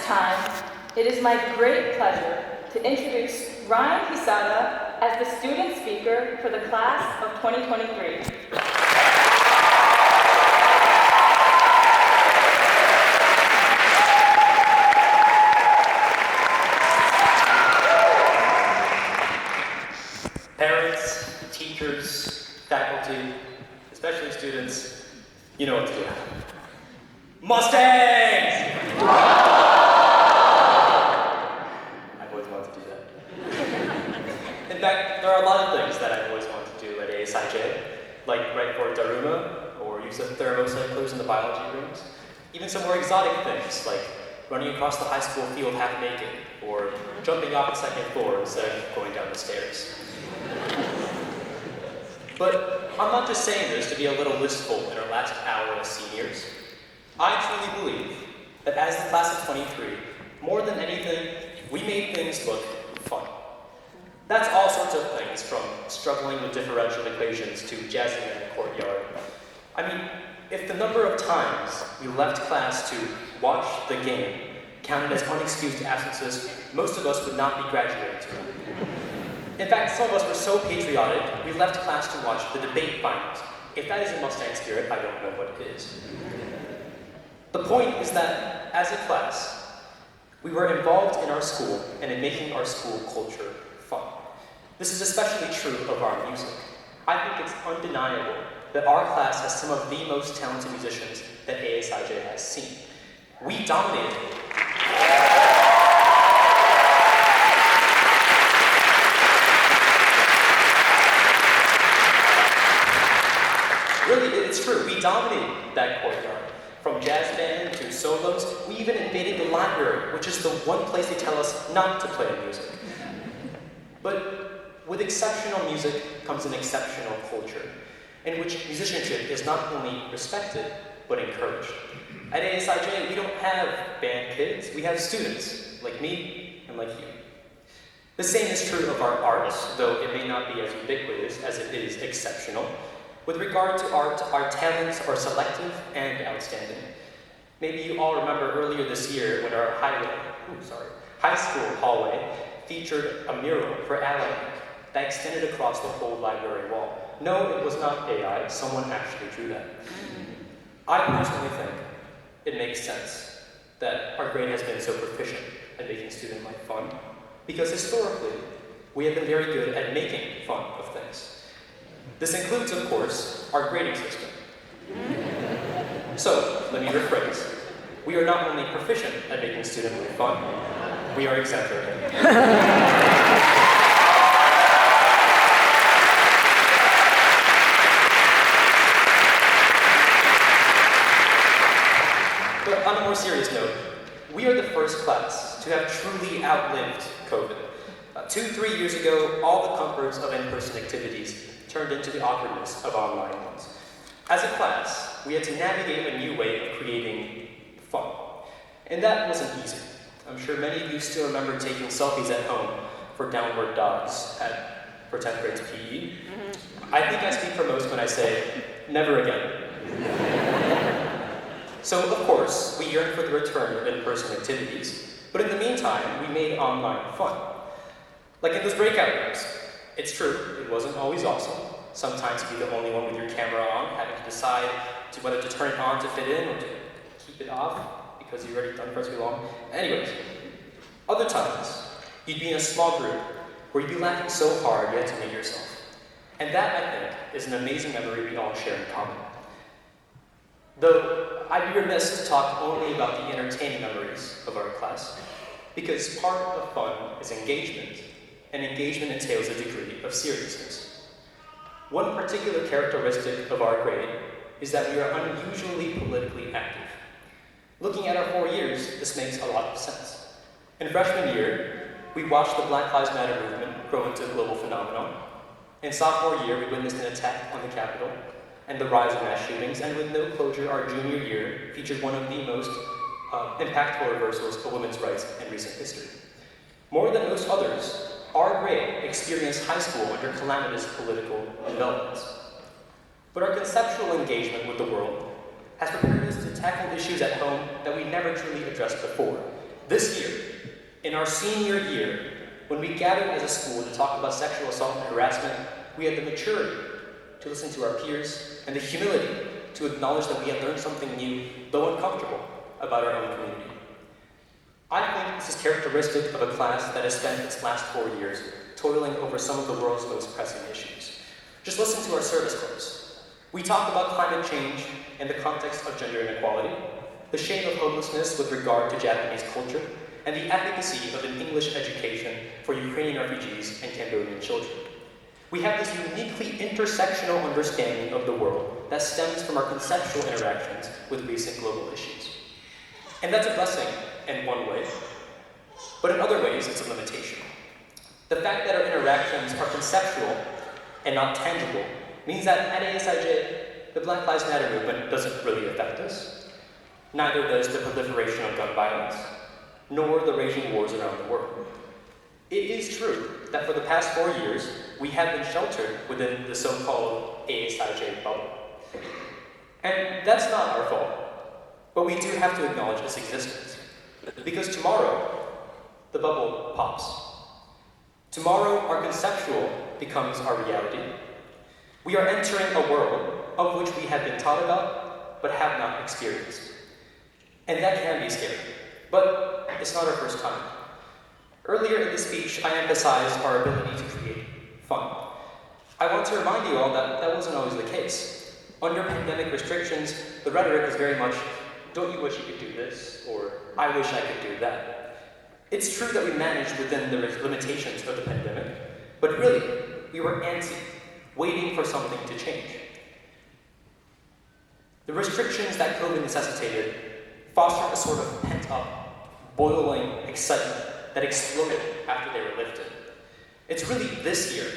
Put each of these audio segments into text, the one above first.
time, it is my great pleasure to introduce Ryne Hisada as the student speaker for the class of 2023. Parents, teachers, faculty, especially students, you know what to do. Mustangs! I've always wanted to do that. In fact, there are a lot of things that I've always wanted to do at ASIJ, like write for Daruma, or use the thermocyclers in the biology rooms. Even some more exotic things, like running across the high school field half naked, or jumping off the second floor instead of going down the stairs. But I'm not just saying this to be a little wistful in our last hour as seniors. I truly believe that as the class of 23, more than anything, we made things look fun. That's all sorts of things, from struggling with differential equations to jazzing in the courtyard. I mean, if the number of times we left class to watch the game counted as unexcused absences, most of us would not be graduating to it. In fact, some of us were so patriotic, we left class to watch the debate finals. If that isn't Mustang spirit, I don't know what it is. The point is that, as a class, we were involved in our school and in making our school culture fun. This is especially true of our music. I think it's undeniable that our class has some of the most talented musicians that ASIJ has seen. We dominated. Really, it's true. We dominated that courtyard. From jazz band to solos, we even invaded the library, which is the one place they tell us not to play music. But with exceptional music comes an exceptional culture, in which musicianship is not only respected, but encouraged. At ASIJ, we don't have band kids, we have students, like me and like you. The same is true of our arts, though it may not be as ubiquitous as it is exceptional. With regard to art, our talents are selective and outstanding. Maybe you all remember earlier this year when our high school hallway featured a mural for Ally that extended across the whole library wall. No, it was not AI, someone actually drew that. I personally think it makes sense that our grade has been so proficient at making student life fun, because historically, we have been very good at making fun of things. This includes, of course, our grading system. So, let me rephrase. We are not only proficient at making student life fun, we are exemplary. But on a more serious note, we are the first class to have truly outlived COVID. 2-3 years ago, all the comforts of in-person activities turned into the awkwardness of online ones. As a class, we had to navigate a new way of creating fun. And that wasn't easy. I'm sure many of you still remember taking selfies at home for downward dogs for 10th grade PE. I think I speak for most when I say, never again. So, of course, we yearn for the return of in-person activities, but in the meantime, we made online fun. Like in those breakout rooms. It's true, it wasn't always awesome. Sometimes you'd be the only one with your camera on, having to decide whether to turn it on to fit in or to keep it off because you've already done for too long. Anyways, other times, you'd be in a small group where you'd be laughing so hard you had to mute yourself. And that, I think, is an amazing memory we all share in common. Though, I'd be remiss to talk only about the entertaining memories of our class, because part of fun is engagement, and engagement entails a degree of seriousness. One particular characteristic of our grade is that we are unusually politically active. Looking at our 4 years, this makes a lot of sense. In freshman year, we watched the Black Lives Matter movement grow into a global phenomenon. In sophomore year, we witnessed an attack on the Capitol and the rise of mass shootings, and with no closure, our junior year featured one of the most impactful reversals of women's rights in recent history. More than most others, our grade experienced high school under calamitous political developments. But our conceptual engagement with the world has prepared us to tackle issues at home that we never truly addressed before, This year, in our senior year, when we gathered as a school to talk about sexual assault and harassment, we had the maturity to listen to our peers and the humility to acknowledge that we had learned something new, though uncomfortable, about our own community. I think this is characteristic of a class that has spent its last 4 years toiling over some of the world's most pressing issues. Just listen to our service clips. We talk about climate change in the context of gender inequality, the shame of homelessness with regard to Japanese culture, and the efficacy of an English education for Ukrainian refugees and Cambodian children. We have this uniquely intersectional understanding of the world that stems from our conceptual interactions with recent global issues. And that's a blessing in one way, but in other ways it's a limitation. The fact that our interactions are conceptual and not tangible means that at ASIJ, the Black Lives Matter movement doesn't really affect us. Neither does the proliferation of gun violence, nor the raging wars around the world. It is true that for the past 4 years, we have been sheltered within the so-called ASIJ bubble. And that's not our fault, but we do have to acknowledge its existence. Because tomorrow, the bubble pops. Tomorrow, our conceptual becomes our reality. We are entering a world of which we have been taught about, but have not experienced. And that can be scary, but it's not our first time. Earlier in the speech, I emphasized our ability to create fun. I want to remind you all that that wasn't always the case. Under pandemic restrictions, the rhetoric is very much, don't you wish you could do this, or I wish I could do that. It's true that we managed within the limitations of the pandemic, but really, we were antsy, waiting for something to change. The restrictions that COVID necessitated fostered a sort of pent-up, boiling excitement that exploded after they were lifted. It's really this year,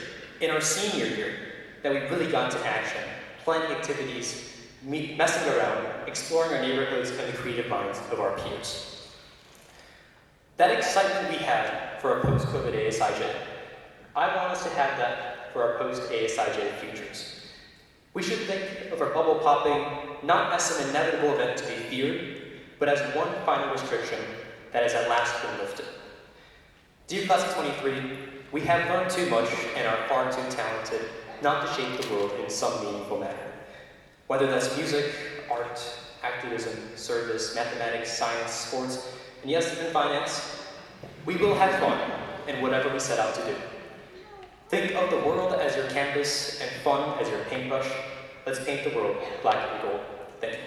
in our senior year, that we really got to action, planning activities, messing around, exploring our neighborhoods and the creative minds of our peers. That excitement we had for our post-COVID ASIJ, I want us to have that for our post-ASIJ futures. We should think of our bubble popping not as some inevitable event to be feared, but as one final restriction that has at last been lifted. Dear Class of 23, we have learned too much and are far too talented not to shape the world in some meaningful manner. Whether that's music, art, activism, service, mathematics, science, sports, and yes, even finance, we will have fun in whatever we set out to do. Think of the world as your canvas and fun as your paintbrush. Let's paint the world black and gold. Thank you.